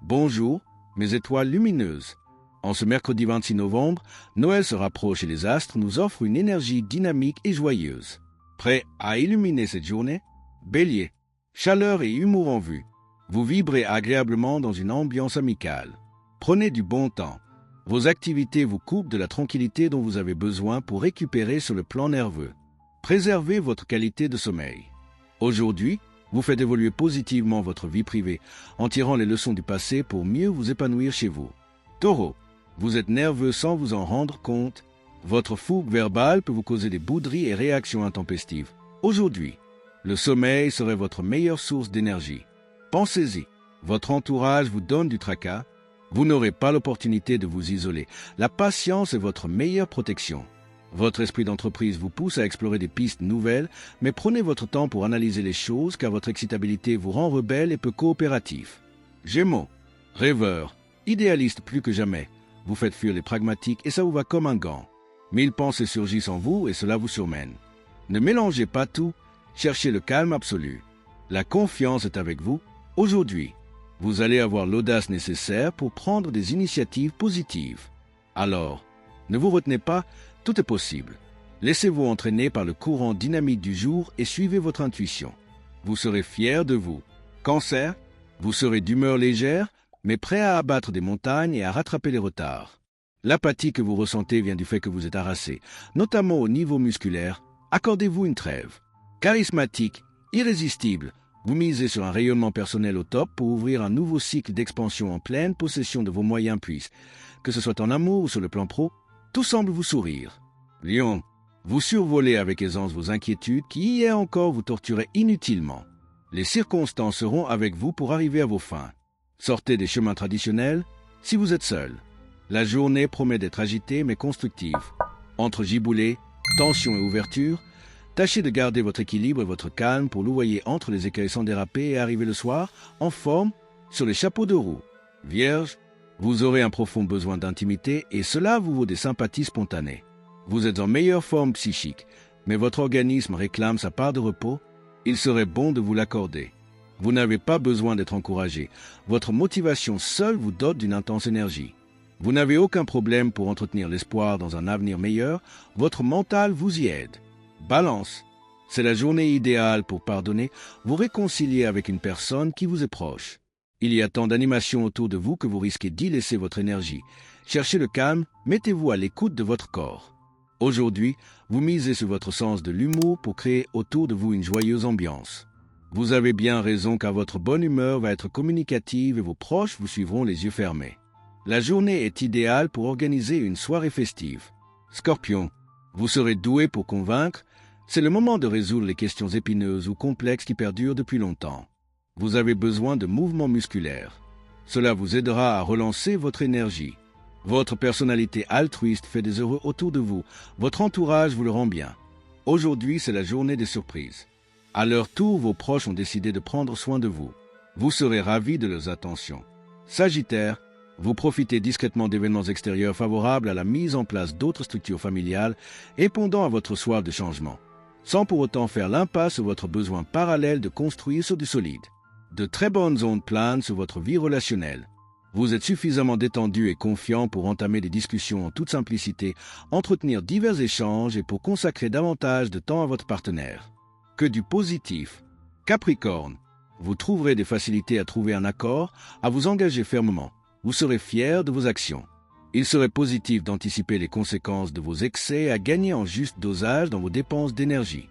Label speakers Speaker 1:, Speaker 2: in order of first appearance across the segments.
Speaker 1: Bonjour, mes étoiles lumineuses. En ce mercredi 26 novembre, Noël se rapproche et les astres nous offrent une énergie dynamique et joyeuse. Prêt à illuminer cette journée? Bélier, chaleur et humour en vue. Vous vibrez agréablement dans une ambiance amicale. Prenez du bon temps. Vos activités vous coupent de la tranquillité dont vous avez besoin pour récupérer sur le plan nerveux. Préservez votre qualité de sommeil. Aujourd'hui, vous faites évoluer positivement votre vie privée en tirant les leçons du passé pour mieux vous épanouir chez vous. Taureau, vous êtes nerveux sans vous en rendre compte. Votre fougue verbale peut vous causer des bouderies et réactions intempestives. Aujourd'hui, le sommeil serait votre meilleure source d'énergie. Pensez-y, votre entourage vous donne du tracas. Vous n'aurez pas l'opportunité de vous isoler. La patience est votre meilleure protection. Votre esprit d'entreprise vous pousse à explorer des pistes nouvelles, mais prenez votre temps pour analyser les choses car votre excitabilité vous rend rebelle et peu coopératif. Gémeaux, rêveur, idéaliste plus que jamais. Vous faites fuir les pragmatiques et ça vous va comme un gant. 1000 pensées surgissent en vous et cela vous surmène. Ne mélangez pas tout, cherchez le calme absolu. La confiance est avec vous. Aujourd'hui, vous allez avoir l'audace nécessaire pour prendre des initiatives positives. Alors, ne vous retenez pas, tout est possible. Laissez-vous entraîner par le courant dynamique du jour et suivez votre intuition. Vous serez fier de vous. Cancer, vous serez d'humeur légère, mais prêt à abattre des montagnes et à rattraper les retards. L'apathie que vous ressentez vient du fait que vous êtes harassé, notamment au niveau musculaire. Accordez-vous une trêve. Charismatique, irrésistible, vous misez sur un rayonnement personnel au top pour ouvrir un nouveau cycle d'expansion en pleine possession de vos moyens puisses. Que ce soit en amour ou sur le plan pro, tout semble vous sourire. Lion, vous survolez avec aisance vos inquiétudes qui hier encore vous torturaient inutilement. Les circonstances seront avec vous pour arriver à vos fins. Sortez des chemins traditionnels si vous êtes seul. La journée promet d'être agitée mais constructive. Entre giboulées, tension et ouverture, tâchez de garder votre équilibre et votre calme pour louvoyer entre les écueils sans déraper et arriver le soir, en forme, sur les chapeaux de roue. Vierge, vous aurez un profond besoin d'intimité et cela vous vaut des sympathies spontanées. Vous êtes en meilleure forme psychique, mais votre organisme réclame sa part de repos. Il serait bon de vous l'accorder. Vous n'avez pas besoin d'être encouragé. Votre motivation seule vous dote d'une intense énergie. Vous n'avez aucun problème pour entretenir l'espoir dans un avenir meilleur. Votre mental vous y aide. Balance, c'est la journée idéale pour pardonner, vous réconcilier avec une personne qui vous est proche. Il y a tant d'animation autour de vous que vous risquez d'y laisser votre énergie. Cherchez le calme, mettez-vous à l'écoute de votre corps. Aujourd'hui, vous misez sur votre sens de l'humour pour créer autour de vous une joyeuse ambiance. Vous avez bien raison car votre bonne humeur va être communicative et vos proches vous suivront les yeux fermés. La journée est idéale pour organiser une soirée festive. Scorpion, vous serez doué pour convaincre. C'est le moment de résoudre les questions épineuses ou complexes qui perdurent depuis longtemps. Vous avez besoin de mouvements musculaires. Cela vous aidera à relancer votre énergie. Votre personnalité altruiste fait des heureux autour de vous. Votre entourage vous le rend bien. Aujourd'hui, c'est la journée des surprises. À leur tour, vos proches ont décidé de prendre soin de vous. Vous serez ravis de leurs attentions. Sagittaire, vous profitez discrètement d'événements extérieurs favorables à la mise en place d'autres structures familiales, répondant à votre soif de changement, sans pour autant faire l'impasse sur votre besoin parallèle de construire sur du solide. De très bonnes ondes planent sur votre vie relationnelle. Vous êtes suffisamment détendu et confiant pour entamer des discussions en toute simplicité, entretenir divers échanges et pour consacrer davantage de temps à votre partenaire. Que du positif. Capricorne, vous trouverez des facilités à trouver un accord, à vous engager fermement. Vous serez fier de vos actions. Il serait positif d'anticiper les conséquences de vos excès et à gagner en juste dosage dans vos dépenses d'énergie.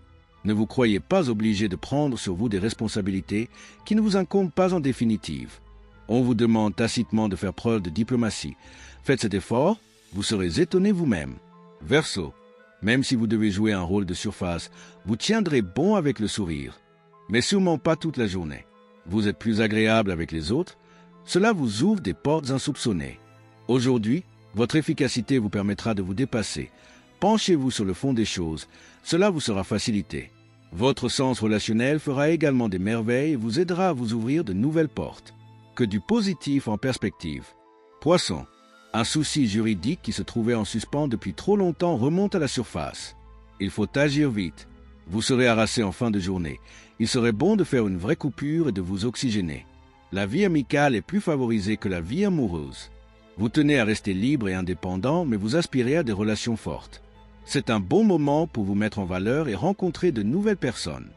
Speaker 1: Ne vous croyez pas obligé de prendre sur vous des responsabilités qui ne vous incombent pas en définitive. On vous demande tacitement de faire preuve de diplomatie. Faites cet effort, vous serez étonné vous-même. Verseau, même si vous devez jouer un rôle de surface, vous tiendrez bon avec le sourire. Mais sûrement pas toute la journée. Vous êtes plus agréable avec les autres. Cela vous ouvre des portes insoupçonnées. Aujourd'hui, votre efficacité vous permettra de vous dépasser. Penchez-vous sur le fond des choses. Cela vous sera facilité. Votre sens relationnel fera également des merveilles et vous aidera à vous ouvrir de nouvelles portes. Que du positif en perspective. Poisson, un souci juridique qui se trouvait en suspens depuis trop longtemps remonte à la surface. Il faut agir vite. Vous serez harassé en fin de journée. Il serait bon de faire une vraie coupure et de vous oxygéner. La vie amicale est plus favorisée que la vie amoureuse. Vous tenez à rester libre et indépendant, mais vous aspirez à des relations fortes. C'est un bon moment pour vous mettre en valeur et rencontrer de nouvelles personnes.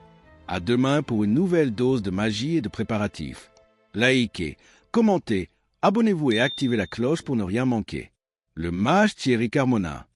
Speaker 1: À demain pour une nouvelle dose de magie et de préparatifs. Likez, commentez, abonnez-vous et activez la cloche pour ne rien manquer. Le mage Thierry Carmona.